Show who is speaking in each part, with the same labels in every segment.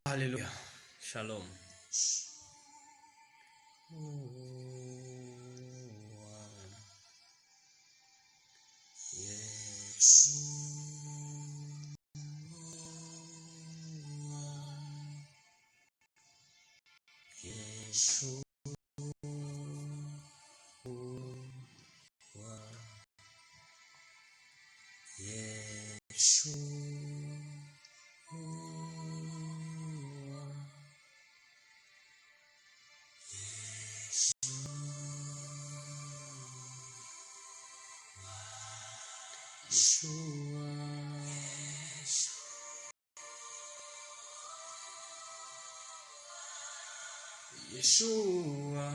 Speaker 1: Alléluia. Shalom. Yeshua.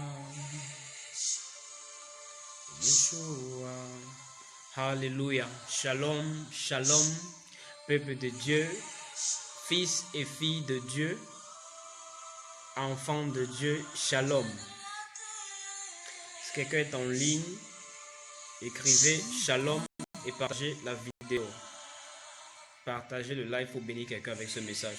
Speaker 1: Alléluia. Shalom, shalom, peuple de Dieu, fils et filles de Dieu, enfants de Dieu, shalom. Si quelqu'un est en ligne, écrivez shalom et partagez la vidéo. Partagez le live pour bénir quelqu'un avec ce message.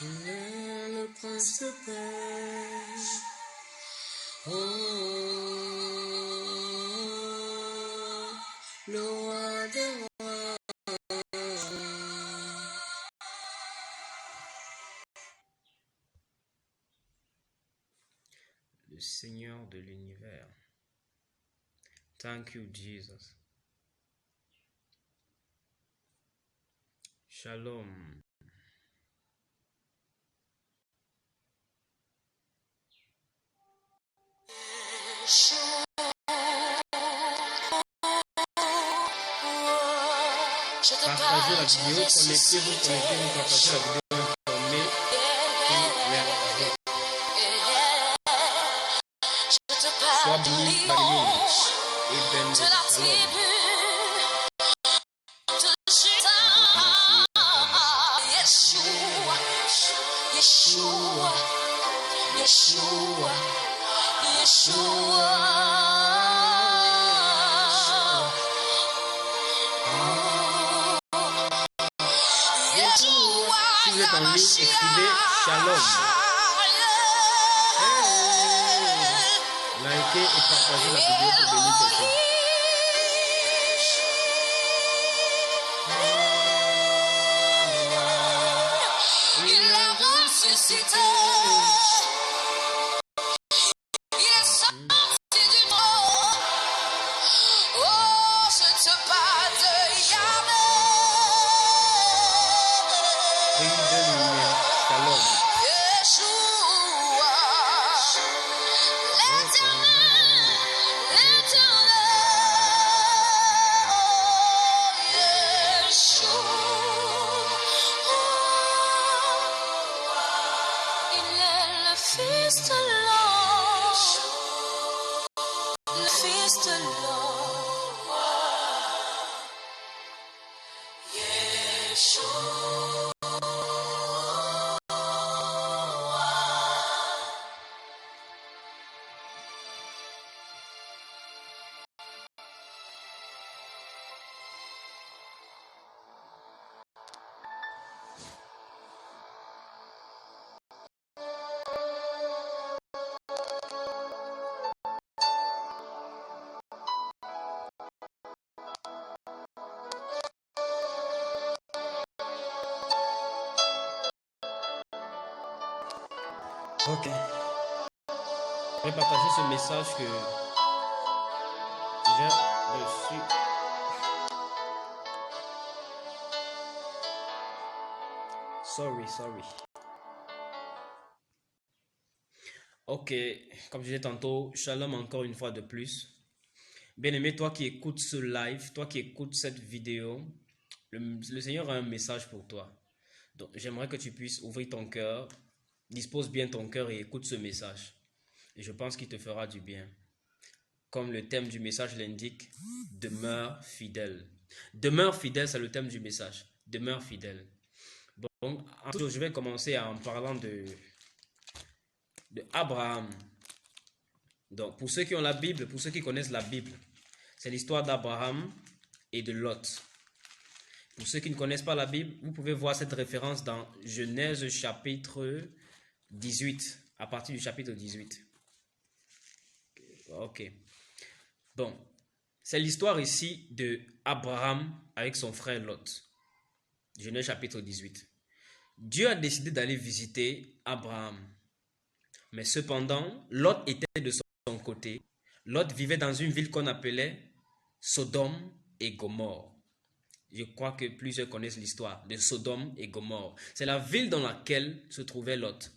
Speaker 1: Il est le prince de paix. Le roi des rois. Le Seigneur de l'univers. Thank you, Jesus. Shalom. Partagez la vidéo, connectez-vous, partagez la vidéo, informez sois béni, et béni. Shalom. Yeshua. Si vous êtes en ligne, écrivez shalom. Likez et partagez la vidéo pour bénir quelqu'un. Il est ressuscité. Il est sorti du mort. Oh, je ne sais pas de Yahvé. Shalom. Yeshua. L'éternel. Yeshua. Il est le Fils de l'homme. Le Fils de l'homme. Yeshua. Ok. Je vais partager ce message que j'ai reçu. Sorry. Ok, comme je disais tantôt, shalom encore une fois de plus. Bien-aimé, toi qui écoutes ce live, toi qui écoutes cette vidéo, le Seigneur a un message pour toi. Donc, j'aimerais que tu puisses ouvrir ton cœur, dispose bien ton cœur et écoute ce message. Et je pense qu'il te fera du bien. Comme le thème du message l'indique, demeure fidèle. Demeure fidèle, c'est le thème du message. Demeure fidèle. Bon, je vais commencer en parlant de Abraham. Donc, pour ceux qui ont la Bible, pour ceux qui connaissent la Bible, c'est l'histoire d'Abraham et de Lot. Pour ceux qui ne connaissent pas la Bible, vous pouvez voir cette référence dans Genèse chapitre 18, à partir du chapitre 18. Ok. Bon, c'est l'histoire ici de Abraham avec son frère Lot. Genèse chapitre 18. Dieu a décidé d'aller visiter Abraham. Mais cependant, Lot était de son côté. Lot vivait dans une ville qu'on appelait Sodome et Gomorrhe. Je crois que plusieurs connaissent l'histoire de Sodome et Gomorrhe. C'est la ville dans laquelle se trouvait Lot.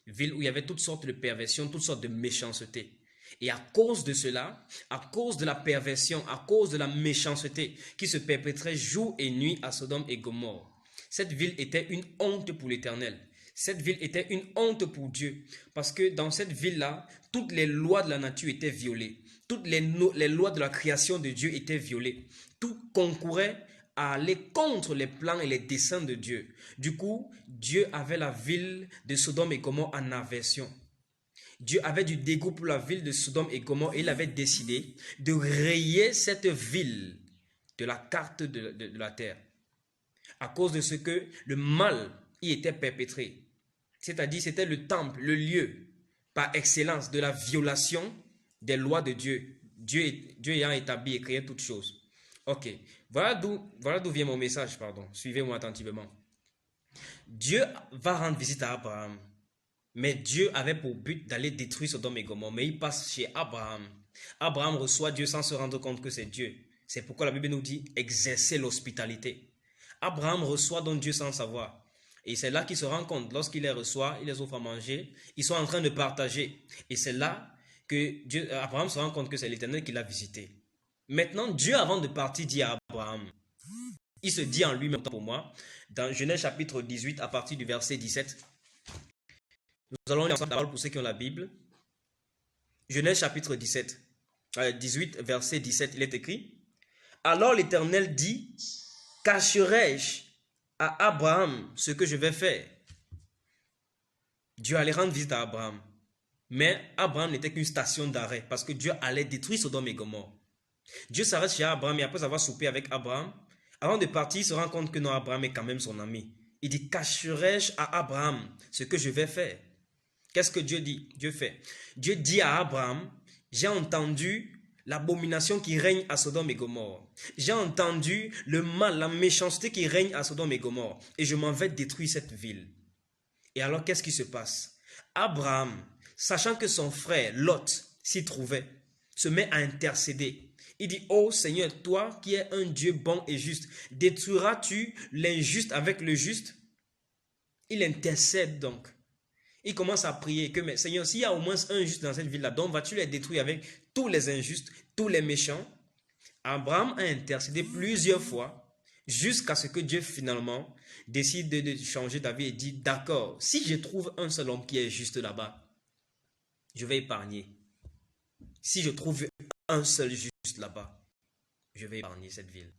Speaker 1: Ville où il y avait toutes sortes de perversions, toutes sortes de méchanceté. Et à cause de cela, à cause de la perversion, à cause de la méchanceté qui se perpétrait jour et nuit à Sodome et Gomorrhe, cette ville était une honte pour l'Éternel. Cette ville était une honte pour Dieu. Parce que dans cette ville-là, toutes les lois de la nature étaient violées. Toutes les lois de la création de Dieu étaient violées. Tout concourait à aller contre les plans et les desseins de Dieu. Du coup, Dieu avait la ville de Sodome et Gomorrhe en aversion. Dieu avait du dégoût pour la ville de Sodome et Gomorrhe et il avait décidé de rayer cette ville de la carte de la terre. À cause de ce que le mal y était perpétré. C'est-à-dire, c'était le temple, le lieu par excellence de la violation des lois de Dieu. Dieu ayant établi et créé toutes choses. Ok, voilà d'où vient mon message, pardon. Suivez-moi attentivement. Dieu va rendre visite à Abraham. Mais Dieu avait pour but d'aller détruire Sodome et Gomorrhe. Mais il passe chez Abraham. Abraham reçoit Dieu sans se rendre compte que c'est Dieu. C'est pourquoi la Bible nous dit exercer l'hospitalité. Abraham reçoit donc Dieu sans savoir. Et c'est là qu'il se rend compte, lorsqu'il les reçoit, il les offre à manger, ils sont en train de partager. Et c'est là que Abraham se rend compte que c'est l'Éternel qui l'a visité. Maintenant, Dieu, avant de partir, dit à Abraham, il se dit en lui-même pour moi, dans Genèse chapitre 18, à partir du verset 17, nous allons lire ensemble la parole pour ceux qui ont la Bible. Genèse chapitre 18, verset 17, il est écrit, alors l'Éternel dit, cacherai-je à Abraham ce que je vais faire? Dieu allait rendre visite à Abraham. Mais Abraham n'était qu'une station d'arrêt parce que Dieu allait détruire Sodome et Gomorrhe. Dieu s'arrête chez Abraham et après avoir soupé avec Abraham, avant de partir, il se rend compte que non, Abraham est quand même son ami. Il dit, cacherai-je à Abraham ce que je vais faire? Qu'est-ce que Dieu dit? Dieu dit à Abraham, j'ai entendu l'abomination qui règne à Sodome et Gomorrhe. J'ai entendu le mal, la méchanceté qui règne à Sodome et Gomorrhe. Et je m'en vais détruire cette ville. Et alors, qu'est-ce qui se passe? Abraham, sachant que son frère Lot s'y trouvait, se met à intercéder. Il dit, oh Seigneur, toi qui es un Dieu bon et juste, détruiras-tu l'injuste avec le juste? Il intercède donc. Il commence à prier que, mais Seigneur, s'il y a au moins un juste dans cette ville-là, donc vas-tu les détruire avec tous les injustes, tous les méchants? Abraham a intercédé plusieurs fois jusqu'à ce que Dieu finalement décide de changer d'avis et dit, d'accord, si je trouve un seul homme qui est juste là-bas, je vais épargner. Si je trouve un seul juste là-bas, je vais épargner cette ville.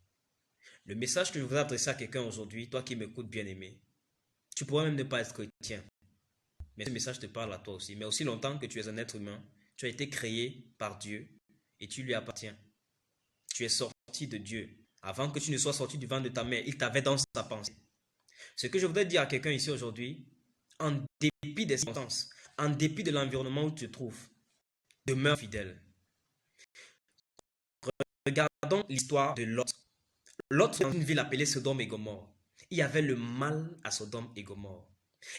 Speaker 1: Le message que je voudrais adresser à quelqu'un aujourd'hui, toi qui m'écoutes bien aimé, tu pourrais même ne pas être chrétien. Mais ce message te parle à toi aussi. Mais aussi longtemps que tu es un être humain, tu as été créé par Dieu et tu lui appartiens. Tu es sorti de Dieu. Avant que tu ne sois sorti du ventre de ta mère, il t'avait dans sa pensée. Ce que je voudrais dire à quelqu'un ici aujourd'hui, en dépit des circonstances, en dépit de l'environnement où tu te trouves, demeure fidèle. Regardons l'histoire de Lot. Lot, dans une ville appelée Sodome et Gomorrhe. Il y avait le mal à Sodome et Gomorrhe.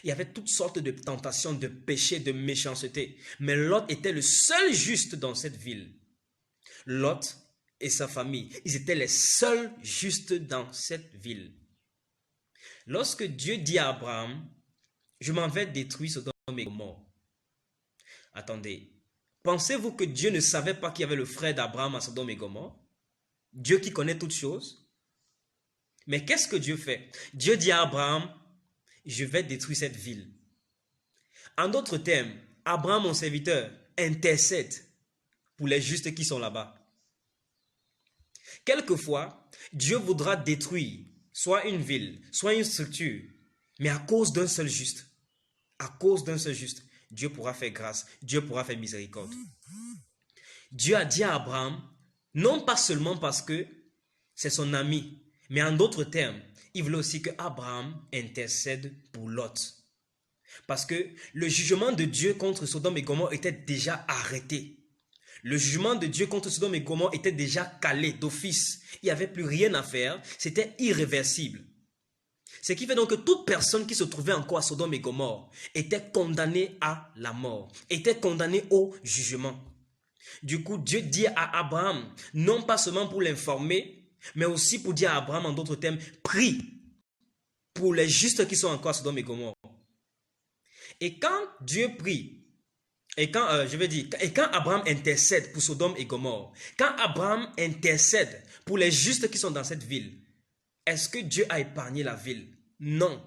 Speaker 1: Il y avait toutes sortes de tentations, de péchés, de méchanceté. Mais Lot était le seul juste dans cette ville. Lot et sa famille, ils étaient les seuls justes dans cette ville. Lorsque Dieu dit à Abraham, je m'en vais détruire Sodome et Gomorrhe. Attendez, pensez-vous que Dieu ne savait pas qu'il y avait le frère d'Abraham à Sodome et Gomorrhe? Dieu qui connaît toutes choses. Mais qu'est-ce que Dieu fait? Dieu dit à Abraham, je vais détruire cette ville. En d'autres termes, Abraham, mon serviteur, intercède pour les justes qui sont là-bas. Quelquefois, Dieu voudra détruire soit une ville, soit une structure, mais à cause d'un seul juste. À cause d'un seul juste, Dieu pourra faire grâce, Dieu pourra faire miséricorde. Dieu a dit à Abraham, non pas seulement parce que c'est son ami, Mais en d'autres termes, il voulait aussi que Abraham intercède pour Lot. Parce que le jugement de Dieu contre Sodome et Gomorrhe était déjà arrêté. Le jugement de Dieu contre Sodome et Gomorrhe était déjà calé d'office. Il n'y avait plus rien à faire. C'était irréversible. Ce qui fait donc que toute personne qui se trouvait encore à Sodome et Gomorrhe était condamnée à la mort, était condamnée au jugement. Du coup, Dieu dit à Abraham, non pas seulement pour l'informer, mais aussi pour dire à Abraham en d'autres termes, prie pour les justes qui sont encore à Sodome et Gomorrhe. Et quand Dieu prie, et quand Abraham intercède pour Sodome et Gomorrhe, quand Abraham intercède pour les justes qui sont dans cette ville, est-ce que Dieu a épargné la ville? Non.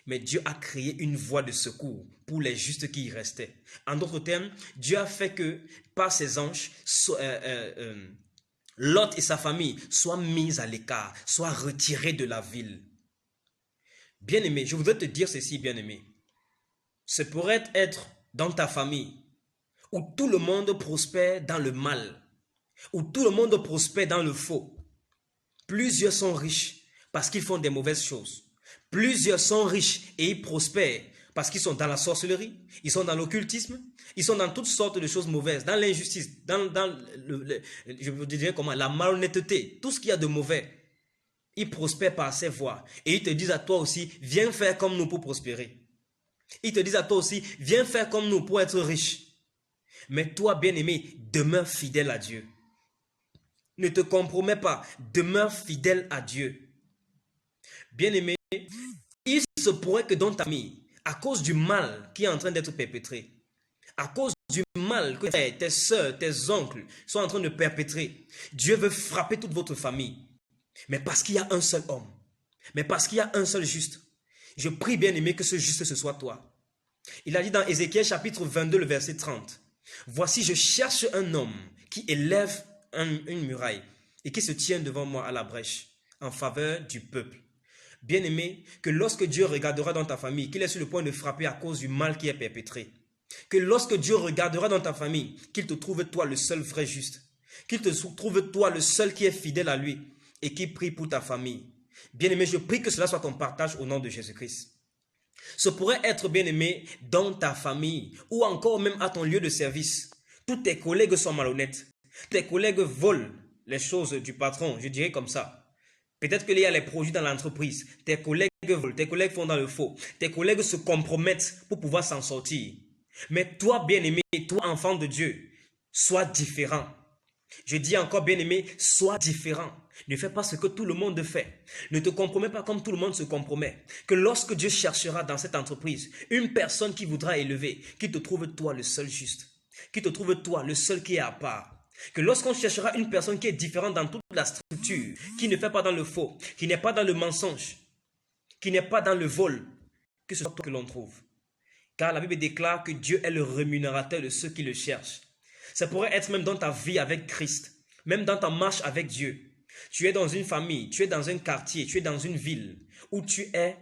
Speaker 1: Mais Dieu a créé une voie de secours pour les justes qui y restaient. En d'autres termes, Dieu a fait que par ses anges, Lot et sa famille soient mis à l'écart, soient retirés de la ville. Bien-aimé, je voudrais te dire ceci, bien-aimé. Ce pourrait être dans ta famille, où tout le monde prospère dans le mal, où tout le monde prospère dans le faux. Plusieurs sont riches parce qu'ils font des mauvaises choses. Plusieurs sont riches et ils prospèrent parce qu'ils sont dans la sorcellerie, ils sont dans l'occultisme, ils sont dans toutes sortes de choses mauvaises, dans l'injustice, je vous dirais comment, la malhonnêteté, tout ce qu'il y a de mauvais. Ils prospèrent par ces voies et ils te disent à toi aussi, viens faire comme nous pour prospérer. Ils te disent à toi aussi, viens faire comme nous pour être riche. Mais toi, bien-aimé, demeure fidèle à Dieu. Ne te compromets pas, demeure fidèle à Dieu. Bien-aimé, il se pourrait que dans ta famille, à cause du mal qui est en train d'être perpétré, à cause du mal que tes soeurs, tes oncles sont en train de perpétrer, Dieu veut frapper toute votre famille. Mais parce qu'il y a un seul homme, mais parce qu'il y a un seul juste, je prie bien-aimé que ce juste ce soit toi. Il a dit dans Ézéchiel chapitre 22, le verset 30, « Voici, je cherche un homme qui élève une muraille et qui se tient devant moi à la brèche en faveur du peuple. » Bien-aimé, que lorsque Dieu regardera dans ta famille, qu'il est sur le point de frapper à cause du mal qui est perpétré, que lorsque Dieu regardera dans ta famille, qu'il te trouve toi le seul vrai juste, qu'il te trouve toi le seul qui est fidèle à lui et qui prie pour ta famille. Bien-aimé, je prie que cela soit ton partage au nom de Jésus-Christ. Ce pourrait être, bien-aimé, dans ta famille ou encore même à ton lieu de service. Tous tes collègues sont malhonnêtes. Tes collègues volent les choses du patron, je dirais comme ça. Peut-être qu'il y a les produits dans l'entreprise. Tes collègues volent, tes collègues font dans le faux. Tes collègues se compromettent pour pouvoir s'en sortir. Mais toi, bien-aimé, toi, enfant de Dieu, sois différent. Je dis encore, bien-aimé, sois différent. Ne fais pas ce que tout le monde fait. Ne te compromets pas comme tout le monde se compromet. Que lorsque Dieu cherchera dans cette entreprise une personne qui voudra élever, qu'il te trouve toi le seul juste. Qu'il te trouve toi le seul qui est à part. Que lorsqu'on cherchera une personne qui est différente dans toute la structure, qui ne fait pas dans le faux, qui n'est pas dans le mensonge, qui n'est pas dans le vol, que ce soit toi que l'on trouve. Car la Bible déclare que Dieu est le rémunérateur de ceux qui le cherchent. Ça pourrait être même dans ta vie avec Christ, même dans ta marche avec Dieu. Tu es dans une famille, tu es dans un quartier, tu es dans une ville où tu es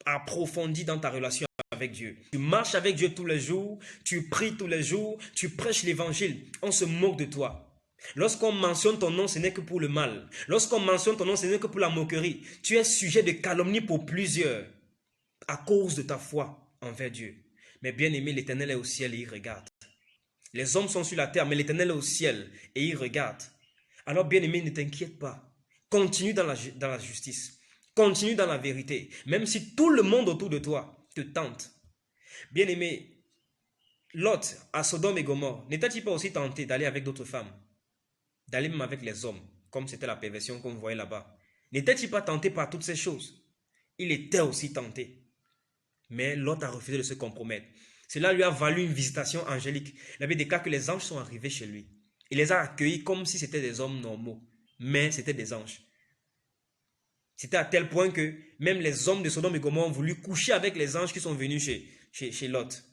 Speaker 1: approfondi dans ta relation avec Dieu. Tu marches avec Dieu tous les jours, tu pries tous les jours, tu prêches l'évangile. On se moque de toi. Lorsqu'on mentionne ton nom, ce n'est que pour le mal. Lorsqu'on mentionne ton nom, ce n'est que pour la moquerie. Tu es sujet de calomnie pour plusieurs à cause de ta foi envers Dieu. Mais bien aimé, l'Éternel est au ciel et il regarde. Les hommes sont sur la terre, mais l'Éternel est au ciel et il regarde. Alors bien aimé, ne t'inquiète pas. Continue dans la justice. Continue dans la vérité. Même si tout le monde autour de toi te tente. Bien aimé, Lot à Sodome et Gomorrhe, n'était-il pas aussi tenté d'aller avec d'autres femmes? D'aller même avec les hommes, comme c'était la perversion qu'on voyait là-bas. N'était-il pas tenté par toutes ces choses? Il était aussi tenté. Mais Lot a refusé de se compromettre. Cela lui a valu une visitation angélique. Il avait des cas que les anges sont arrivés chez lui. Il les a accueillis comme si c'était des hommes normaux. Mais c'était des anges. C'était à tel point que même les hommes de Sodome et Gomorrhe ont voulu coucher avec les anges qui sont venus chez Lot.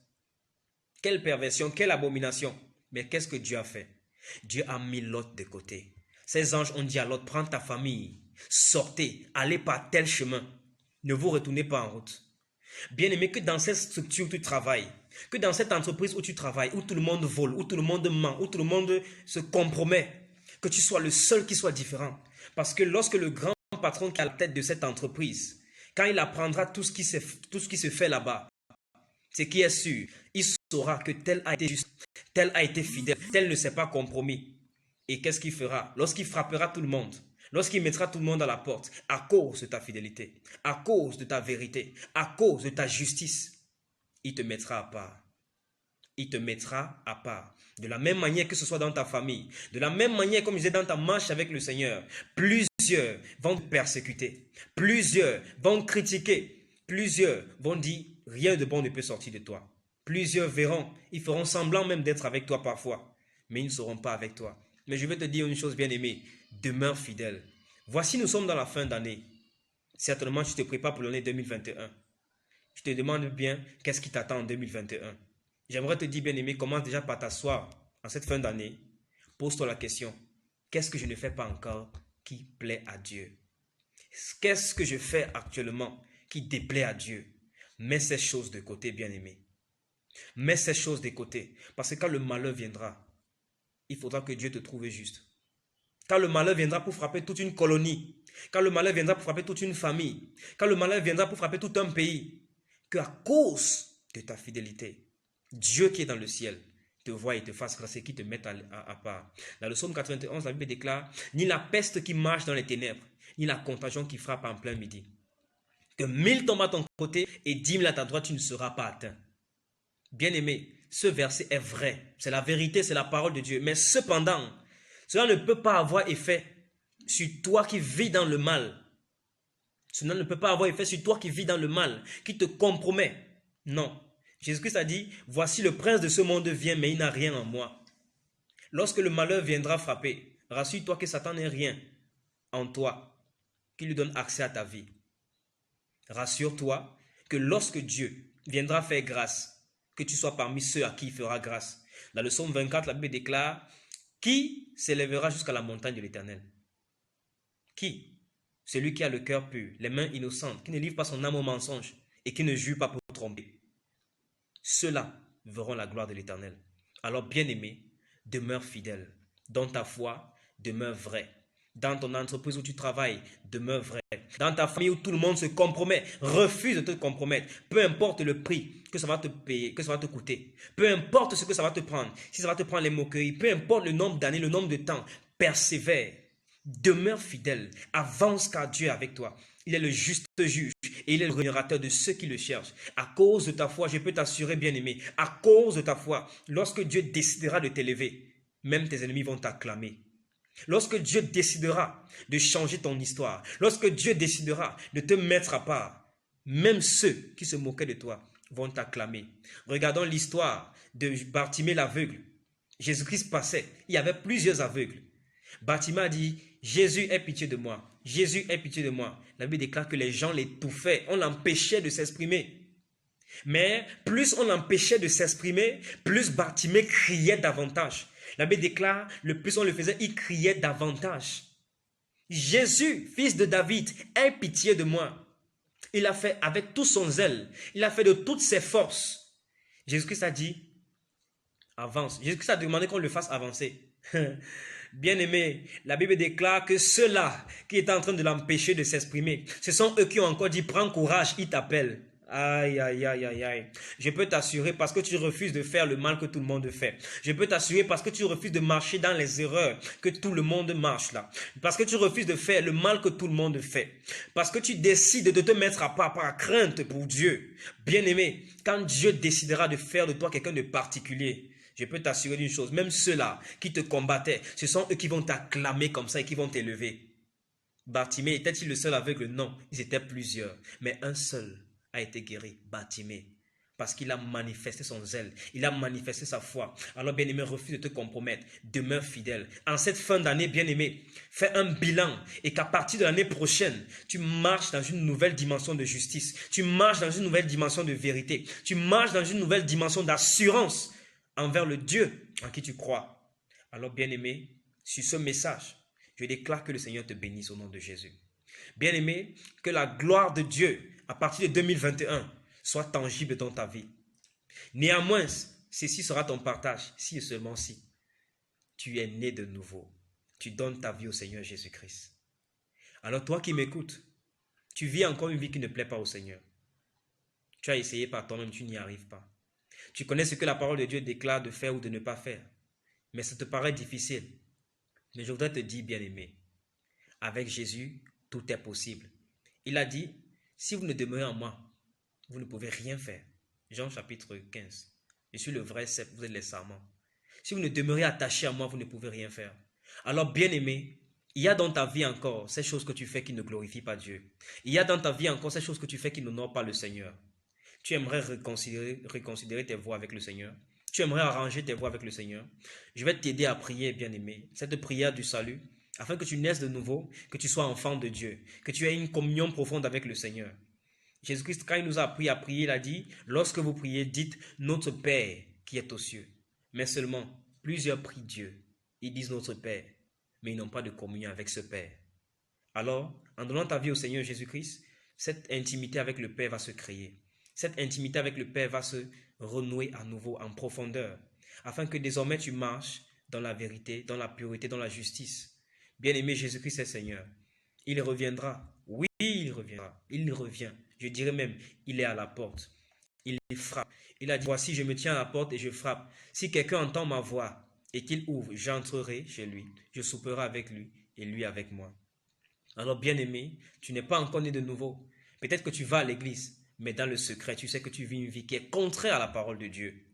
Speaker 1: Quelle perversion, quelle abomination. Mais qu'est-ce que Dieu a fait? Dieu a mis Lot de côté. Ces anges ont dit à Lot, prends ta famille, sortez, allez par tel chemin. Ne vous retournez pas en route. Bien-aimé, que dans cette structure où tu travailles, que dans cette entreprise où tu travailles, où tout le monde vole, où tout le monde ment, où tout le monde se compromet, que tu sois le seul qui soit différent. Parce que lorsque le grand patron qui est à la tête de cette entreprise, quand il apprendra tout ce qui se fait là-bas, ce qui est sûr, il saura que tel a été juste, tel a été fidèle, tel ne s'est pas compromis. Et qu'est-ce qu'il fera? Lorsqu'il frappera tout le monde, lorsqu'il mettra tout le monde à la porte, à cause de ta fidélité, à cause de ta vérité, à cause de ta justice, il te mettra à part. Il te mettra à part. De la même manière que ce soit dans ta famille, de la même manière comme je disais dans ta marche avec le Seigneur, plusieurs vont te persécuter, plusieurs vont te critiquer, plusieurs vont dire rien de bon ne peut sortir de toi. Plusieurs verront, ils feront semblant même d'être avec toi parfois, mais ils ne seront pas avec toi. Mais je vais te dire une chose, bien-aimé, demeure fidèle. Voici, nous sommes dans la fin d'année. Certainement, tu te prépares pour l'année 2021. Je te demande bien, qu'est-ce qui t'attend en 2021? J'aimerais te dire, bien-aimé, commence déjà par t'asseoir en cette fin d'année. Pose-toi la question, qu'est-ce que je ne fais pas encore qui plaît à Dieu? Qu'est-ce que je fais actuellement qui déplaît à Dieu? Mets ces choses de côté, bien-aimé. Mets ces choses de côté. Parce que quand le malheur viendra, il faudra que Dieu te trouve juste. Quand le malheur viendra pour frapper toute une colonie, quand le malheur viendra pour frapper toute une famille, quand le malheur viendra pour frapper tout un pays, qu'à cause de ta fidélité, Dieu qui est dans le ciel te voit et te fasse grâce et qui te mette à part. Dans le psaume 91, la Bible déclare, ni la peste qui marche dans les ténèbres, ni la contagion qui frappe en plein midi. Que 1000 tombent à ton côté et 10 000 à ta droite, tu ne seras pas atteint. Bien-aimé, ce verset est vrai. C'est la vérité, c'est la parole de Dieu. Mais cependant, cela ne peut pas avoir effet sur toi qui vis dans le mal. Cela ne peut pas avoir effet sur toi qui vis dans le mal, qui te compromet. Non. Jésus-Christ a dit, voici le prince de ce monde vient, mais il n'a rien en moi. Lorsque le malheur viendra frapper, rassure-toi que Satan n'est rien en toi, qui lui donne accès à ta vie. Rassure-toi que lorsque Dieu viendra faire grâce, que tu sois parmi ceux à qui il fera grâce. Dans le psaume 24, la Bible déclare, qui s'élèvera jusqu'à la montagne de l'Éternel? Qui? Celui qui a le cœur pur, les mains innocentes, qui ne livre pas son âme au mensonge et qui ne jure pas pour tromper. Ceux-là verront la gloire de l'Éternel. Alors, bien-aimé, demeure fidèle. Dans ta foi, demeure vrai. Dans ton entreprise où tu travailles, demeure vrai. Dans ta famille où tout le monde se compromet, refuse de te compromettre. Peu importe le prix que ça va te payer, que ça va te coûter. Peu importe ce que ça va te prendre. Si ça va te prendre les moqueries, peu importe le nombre d'années, le nombre de temps, persévère. Demeure fidèle. Avance car Dieu est avec toi. Il est le juste juge et il est le rémunérateur de ceux qui le cherchent. À cause de ta foi, je peux t'assurer, bien-aimé, à cause de ta foi, lorsque Dieu décidera de t'élever, même tes ennemis vont t'acclamer. Lorsque Dieu décidera de changer ton histoire, lorsque Dieu décidera de te mettre à part, même ceux qui se moquaient de toi vont t'acclamer. Regardons l'histoire de Bartimée l'aveugle. Jésus-Christ passait, il y avait plusieurs aveugles. Bartimée a dit, Jésus, aie pitié de moi. Jésus, aie pitié de moi. La Bible déclare que les gens l'étouffaient, on l'empêchait de s'exprimer. Mais plus on l'empêchait de s'exprimer, plus Bartimée criait davantage. La Bible déclare, le plus on le faisait, il criait davantage. Jésus, fils de David, aie pitié de moi. Il a fait avec tout son zèle, il a fait de toutes ses forces. Jésus-Christ a dit, avance. Jésus-Christ a demandé qu'on le fasse avancer. Bien-aimé, la Bible déclare que ceux-là qui étaient en train de l'empêcher de s'exprimer, ce sont eux qui ont encore dit, prends courage, il t'appelle. Aïe, aïe, aïe, aïe, aïe. Je peux t'assurer parce que tu refuses de faire le mal que tout le monde fait. Je peux t'assurer parce que tu refuses de marcher dans les erreurs que tout le monde marche là. Parce que tu refuses de faire le mal que tout le monde fait. Parce que tu décides de te mettre à part par crainte pour Dieu. Bien-aimé, quand Dieu décidera de faire de toi quelqu'un de particulier, je peux t'assurer d'une chose, même ceux-là qui te combattaient, ce sont eux qui vont t'acclamer comme ça et qui vont t'élever. Bartimée était-il le seul aveugle? Non, ils étaient plusieurs, mais un seul a été guéri, Bartimée, parce qu'il a manifesté son zèle, il a manifesté sa foi. Alors bien-aimé, refuse de te compromettre, demeure fidèle. En cette fin d'année, bien-aimé, fais un bilan et qu'à partir de l'année prochaine, tu marches dans une nouvelle dimension de justice, tu marches dans une nouvelle dimension de vérité, tu marches dans une nouvelle dimension d'assurance envers le Dieu en qui tu crois. Alors bien-aimé, sur ce message, je déclare que le Seigneur te bénisse au nom de Jésus. Bien-aimé, que la gloire de Dieu, à partir de 2021, soit tangible dans ta vie. Néanmoins, ceci sera ton partage, si et seulement si tu es né de nouveau. Tu donnes ta vie au Seigneur Jésus-Christ. Alors toi qui m'écoutes, tu vis encore une vie qui ne plaît pas au Seigneur. Tu as essayé par toi-même, tu n'y arrives pas. Tu connais ce que la parole de Dieu déclare de faire ou de ne pas faire. Mais ça te paraît difficile. Mais je voudrais te dire, bien-aimé, avec Jésus, tout est possible. Il a dit, si vous ne demeurez en moi, vous ne pouvez rien faire. Jean chapitre 15. Je suis le vrai cep, vous êtes les sarments. Si vous ne demeurez attaché à moi, vous ne pouvez rien faire. Alors, bien-aimé, il y a dans ta vie encore ces choses que tu fais qui ne glorifient pas Dieu. Il y a dans ta vie encore ces choses que tu fais qui n'honorent pas le Seigneur. Tu aimerais reconsidérer tes voies avec le Seigneur. Tu aimerais arranger tes voies avec le Seigneur. Je vais t'aider à prier, bien-aimé, cette prière du salut, afin que tu naisses de nouveau, que tu sois enfant de Dieu, que tu aies une communion profonde avec le Seigneur. Jésus-Christ, quand il nous a appris à prier, il a dit, lorsque vous priez, dites notre Père qui est aux cieux. Mais seulement, plusieurs prient Dieu. Ils disent notre Père, mais ils n'ont pas de communion avec ce Père. Alors, en donnant ta vie au Seigneur Jésus-Christ, cette intimité avec le Père va se créer. Cette intimité avec le Père va se renouer à nouveau en profondeur, afin que désormais tu marches dans la vérité, dans la pureté, dans la justice. Bien-aimé, Jésus-Christ est Seigneur. Il reviendra. Oui, il reviendra. Il revient. Je dirais même, il est à la porte. Il frappe. Il a dit, voici, je me tiens à la porte et je frappe. Si quelqu'un entend ma voix et qu'il ouvre, j'entrerai chez lui. Je souperai avec lui et lui avec moi. Alors, bien-aimé, tu n'es pas encore né de nouveau. Peut-être que tu vas à l'église, mais dans le secret, tu sais que tu vis une vie qui est contraire à la parole de Dieu.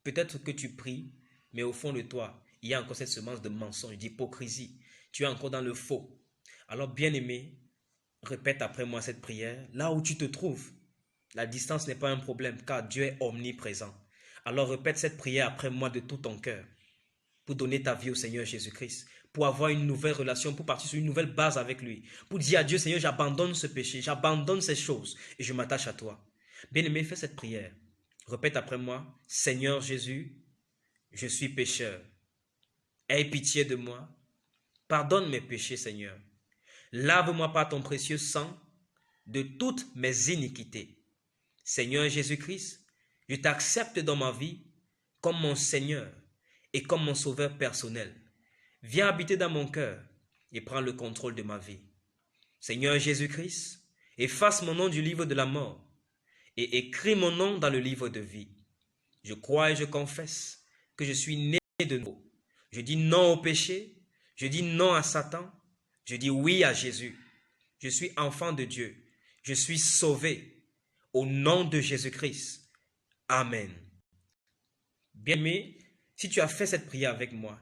Speaker 1: Peut-être que tu pries, mais au fond de toi, il y a encore cette semence de mensonge, d'hypocrisie. Tu es encore dans le faux. Alors, bien-aimé, répète après moi cette prière, là où tu te trouves. La distance n'est pas un problème, car Dieu est omniprésent. Alors, répète cette prière après moi de tout ton cœur, pour donner ta vie au Seigneur Jésus-Christ, pour avoir une nouvelle relation, pour partir sur une nouvelle base avec lui, pour dire à Dieu, Seigneur, j'abandonne ce péché, j'abandonne ces choses, et je m'attache à toi. Bien-aimé, fais cette prière. Répète après moi, Seigneur Jésus, je suis pécheur. Aie pitié de moi. Pardonne mes péchés, Seigneur. Lave-moi par ton précieux sang de toutes mes iniquités. Seigneur Jésus-Christ, je t'accepte dans ma vie comme mon Seigneur et comme mon sauveur personnel. Viens habiter dans mon cœur et prends le contrôle de ma vie. Seigneur Jésus-Christ, efface mon nom du livre de la mort et écris mon nom dans le livre de vie. Je crois et je confesse que je suis né de nouveau. Je dis non au péché, je dis non à Satan, je dis oui à Jésus. Je suis enfant de Dieu, je suis sauvé au nom de Jésus-Christ. Amen. Bien-aimé, si tu as fait cette prière avec moi,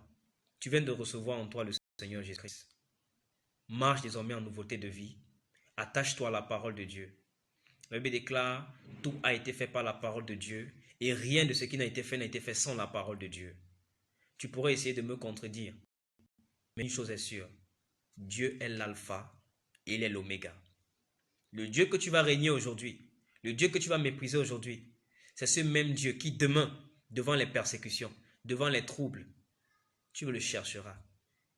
Speaker 1: tu viens de recevoir en toi le Seigneur Jésus-Christ. Marche désormais en nouveauté de vie. Attache-toi à la parole de Dieu. La Bible déclare, tout a été fait par la parole de Dieu et rien de ce qui n'a été fait sans la parole de Dieu. Tu pourrais essayer de me contredire, mais une chose est sûre, Dieu est l'alpha et il est l'oméga. Le Dieu que tu vas régner aujourd'hui, le Dieu que tu vas mépriser aujourd'hui, c'est ce même Dieu qui demain, devant les persécutions, devant les troubles, tu le chercheras.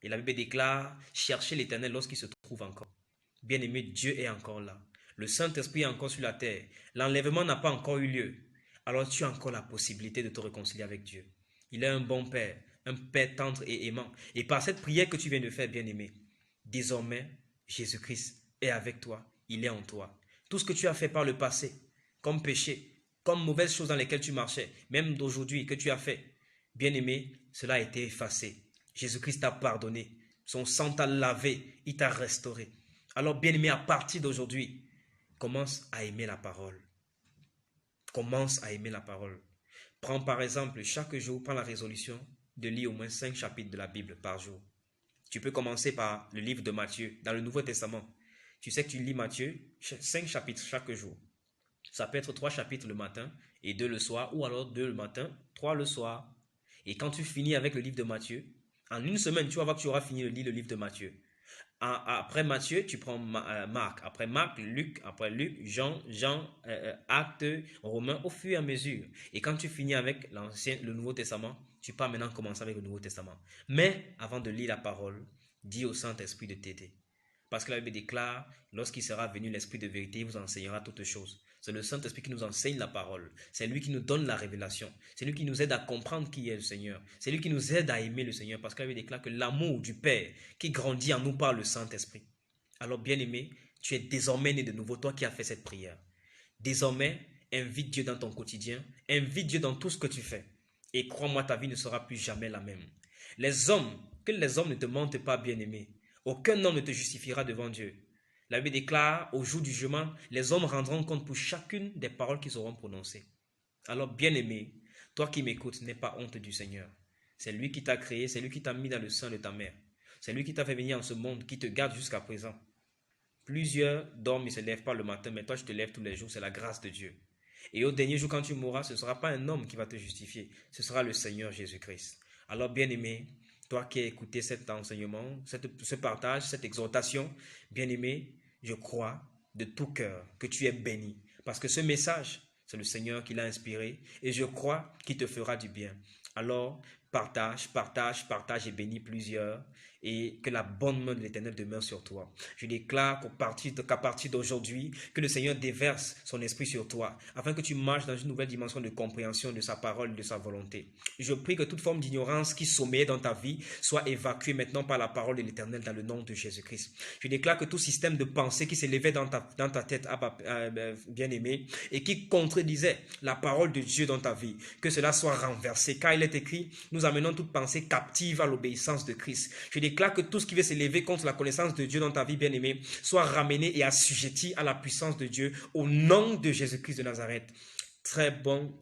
Speaker 1: Et la Bible déclare, cherchez l'Éternel lorsqu'il se trouve encore. Bien-aimé, Dieu est encore là. Le Saint-Esprit est encore sur la terre. L'enlèvement n'a pas encore eu lieu. Alors tu as encore la possibilité de te réconcilier avec Dieu. Il est un bon Père, un Père tendre et aimant. Et par cette prière que tu viens de faire, bien-aimé, désormais, Jésus-Christ est avec toi. Il est en toi. Tout ce que tu as fait par le passé, comme péché, comme mauvaises choses dans lesquelles tu marchais, même d'aujourd'hui que tu as fait, bien-aimé, cela a été effacé. Jésus-Christ t'a pardonné. Son sang t'a lavé. Il t'a restauré. Alors, bien-aimé, à partir d'aujourd'hui, commence à aimer la parole. Commence à aimer la parole. Prends par exemple, chaque jour, prends la résolution de lire au moins 5 chapitres de la Bible par jour. Tu peux commencer par le livre de Matthieu, dans le Nouveau Testament. Tu sais que tu lis Matthieu, 5 chapitres chaque jour. Ça peut être 3 chapitres le matin et 2 le soir, ou alors 2 le matin, 3 le soir. Et quand tu finis avec le livre de Matthieu, en une semaine, tu vas voir que tu auras fini de lire le livre de Matthieu. Après Matthieu, tu prends Marc. Après Marc, Luc. Après Luc, Jean, Actes, Romains, au fur et à mesure. Et quand tu finis avec le Nouveau Testament, tu peux maintenant commencer avec le Nouveau Testament. Mais avant de lire la parole, dis au Saint-Esprit de t'aider. Parce que la Bible déclare, lorsqu'il sera venu l'Esprit de vérité, il vous enseignera toutes choses. C'est le Saint-Esprit qui nous enseigne la parole. C'est lui qui nous donne la révélation. C'est lui qui nous aide à comprendre qui est le Seigneur. C'est lui qui nous aide à aimer le Seigneur. Parce que la Bible déclare que l'amour du Père qui grandit en nous par le Saint-Esprit. Alors, bien-aimé, tu es désormais né de nouveau, toi qui as fait cette prière. Désormais, invite Dieu dans ton quotidien, invite Dieu dans tout ce que tu fais. Et crois-moi, ta vie ne sera plus jamais la même. Que les hommes ne te mentent pas, bien-aimé. Aucun homme ne te justifiera devant Dieu. La Bible déclare, au jour du jugement, les hommes rendront compte pour chacune des paroles qu'ils auront prononcées. Alors, bien-aimé, toi qui m'écoutes, n'aie pas honte du Seigneur. C'est lui qui t'a créé, c'est lui qui t'a mis dans le sein de ta mère. C'est lui qui t'a fait venir en ce monde, qui te garde jusqu'à présent. Plusieurs dorment et ne se lèvent pas le matin, mais toi, je te lèves tous les jours, c'est la grâce de Dieu. Et au dernier jour, quand tu mourras, ce ne sera pas un homme qui va te justifier, ce sera le Seigneur Jésus-Christ. Alors, bien-aimé, toi qui as écouté cet enseignement, ce partage, cette exhortation, bien-aimé, je crois de tout cœur que tu es béni. Parce que ce message, c'est le Seigneur qui l'a inspiré et je crois qu'il te fera du bien. Alors, partage et bénis plusieurs et que la bonne main de l'Éternel demeure sur toi. Je déclare qu'à partir d'aujourd'hui, que le Seigneur déverse son esprit sur toi, afin que tu marches dans une nouvelle dimension de compréhension de sa parole, de sa volonté. Je prie que toute forme d'ignorance qui sommeillait dans ta vie soit évacuée maintenant par la parole de l'Éternel dans le nom de Jésus-Christ. Je déclare que tout système de pensée qui s'élevait dans ta tête, bien-aimé, et qui contredisait la parole de Dieu dans ta vie, que cela soit renversé, car il est écrit, nous amenons toute pensée captive à l'obéissance de Christ. Je déclare que tout ce qui veut s'élever contre la connaissance de Dieu dans ta vie, bien-aimé, soit ramené et assujetti à la puissance de Dieu au nom de Jésus-Christ de Nazareth. Très bon